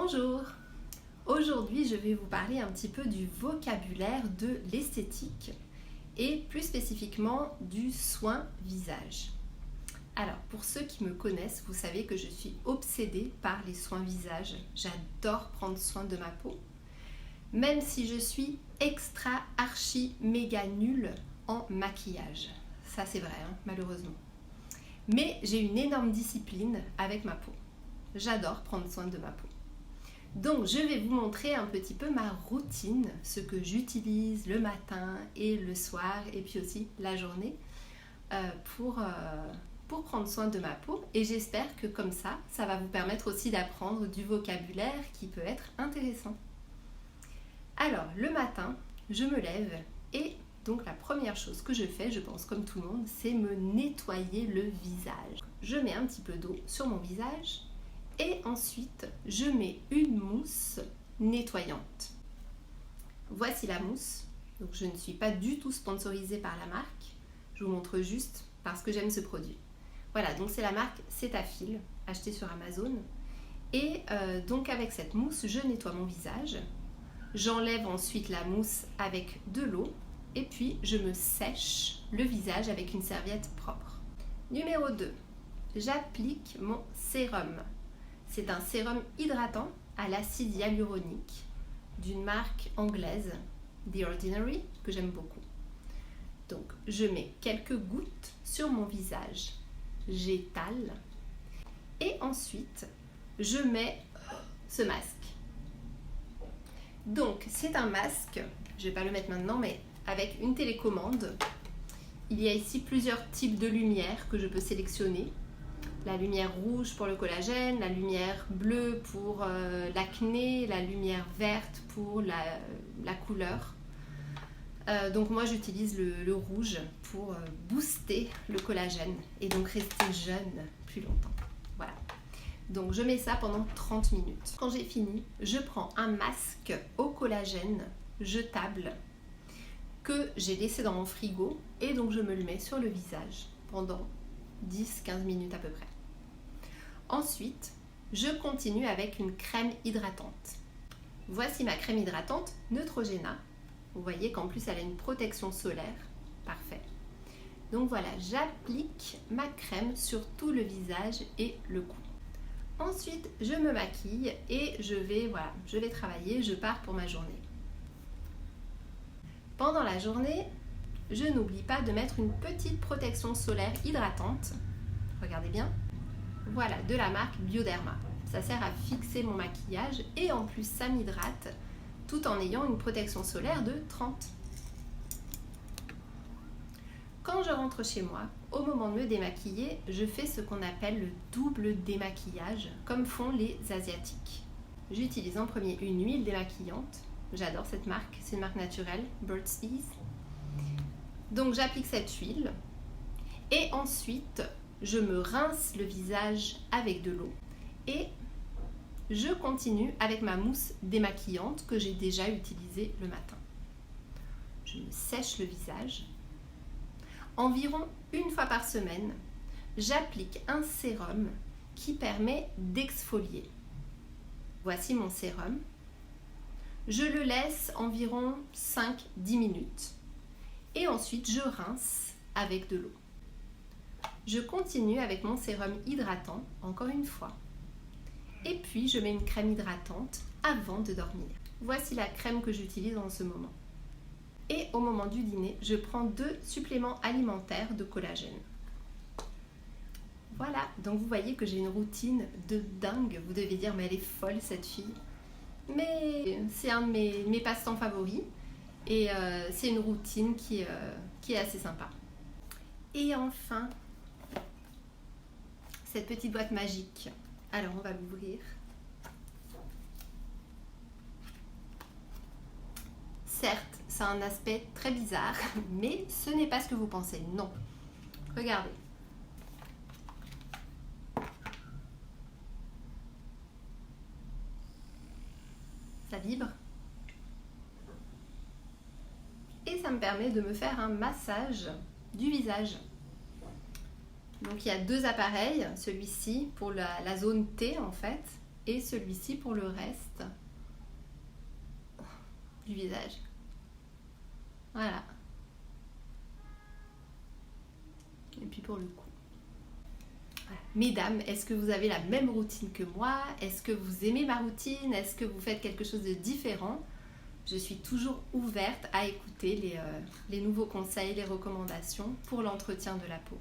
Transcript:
Bonjour! Aujourd'hui, je vais vous parler un petit peu du vocabulaire de l'esthétique et plus spécifiquement du soin visage. Alors, pour ceux qui me connaissent, vous savez que je suis obsédée par les soins visage. J'adore prendre soin de ma peau, même si je suis extra archi méga nulle en maquillage. Ça c'est vrai, malheureusement. Mais j'ai une énorme discipline avec ma peau. J'adore prendre soin de ma peau. Donc je vais vous montrer un petit peu ma routine, ce que j'utilise le matin et le soir et puis aussi la journée pour prendre soin de ma peau. Et j'espère que comme ça va vous permettre aussi d'apprendre du vocabulaire qui peut être intéressant. Alors le matin, je me lève et donc la première chose que je fais, je pense comme tout le monde, c'est me nettoyer le visage. Je mets un petit peu d'eau sur mon visage. Et ensuite, je mets une mousse nettoyante. Voici la mousse. Donc, je ne suis pas du tout sponsorisée par la marque. Je vous montre juste parce que j'aime ce produit. Voilà, donc c'est la marque Cetaphil, achetée sur Amazon. Et donc avec cette mousse, je nettoie mon visage. J'enlève ensuite la mousse avec de l'eau. Et puis, je me sèche le visage avec une serviette propre. Numéro 2, j'applique mon sérum. C'est un sérum hydratant à l'acide hyaluronique d'une marque anglaise, The Ordinary, que j'aime beaucoup. Donc, je mets quelques gouttes sur mon visage, j'étale et ensuite, je mets ce masque. Donc, c'est un masque, je ne vais pas le mettre maintenant, mais avec une télécommande. Il y a ici plusieurs types de lumière que je peux sélectionner. La lumière rouge pour le collagène, la lumière bleue pour l'acné, la lumière verte pour la couleur. Donc moi j'utilise le rouge pour booster le collagène et donc rester jeune plus longtemps. Voilà. Donc je mets ça pendant 30 minutes. Quand j'ai fini, je prends un masque au collagène jetable que j'ai laissé dans mon frigo et donc je me le mets sur le visage pendant 10-15 minutes à peu près. Ensuite, je continue avec une crème hydratante. Voici ma crème hydratante Neutrogena. Vous voyez qu'en plus elle a une protection solaire. Parfait. Donc voilà, j'applique ma crème sur tout le visage et le cou. Ensuite, je me maquille et je vais travailler, je pars pour ma journée. Pendant la journée, je n'oublie pas de mettre une petite protection solaire hydratante. Regardez bien. Voilà, de la marque Bioderma. Ça sert à fixer mon maquillage et en plus ça m'hydrate tout en ayant une protection solaire de 30. Quand je rentre chez moi, au moment de me démaquiller, je fais ce qu'on appelle le double démaquillage, comme font les Asiatiques. J'utilise en premier une huile démaquillante. J'adore cette marque, c'est une marque naturelle, Burt's Bees. Donc j'applique cette huile et ensuite je me rince le visage avec de l'eau et je continue avec ma mousse démaquillante que j'ai déjà utilisée le matin. Je me sèche le visage. Environ une fois par semaine, j'applique un sérum qui permet d'exfolier. Voici mon sérum. Je le laisse environ 5-10 minutes et ensuite je rince avec de l'eau. Je continue avec mon sérum hydratant, encore une fois. Et puis, je mets une crème hydratante avant de dormir. Voici la crème que j'utilise en ce moment. Et au moment du dîner, je prends 2 suppléments alimentaires de collagène. Voilà, donc vous voyez que j'ai une routine de dingue. Vous devez dire, mais elle est folle cette fille. Mais c'est un de mes passe-temps favoris. Et c'est une routine qui est assez sympa. Et enfin, cette petite boîte magique. Alors on va l'ouvrir. Certes, ça a un aspect très bizarre, mais ce n'est pas ce que vous pensez, non. Regardez. Ça vibre. Et ça me permet de me faire un massage du visage. Donc il y a 2 appareils, celui-ci pour la zone T en fait, et celui-ci pour le reste du visage. Voilà. Et puis pour le cou. Voilà. Mesdames, est-ce que vous avez la même routine que moi? Est-ce que vous aimez ma routine? Est-ce que vous faites quelque chose de différent? Je suis toujours ouverte à écouter les nouveaux conseils, les recommandations pour l'entretien de la peau.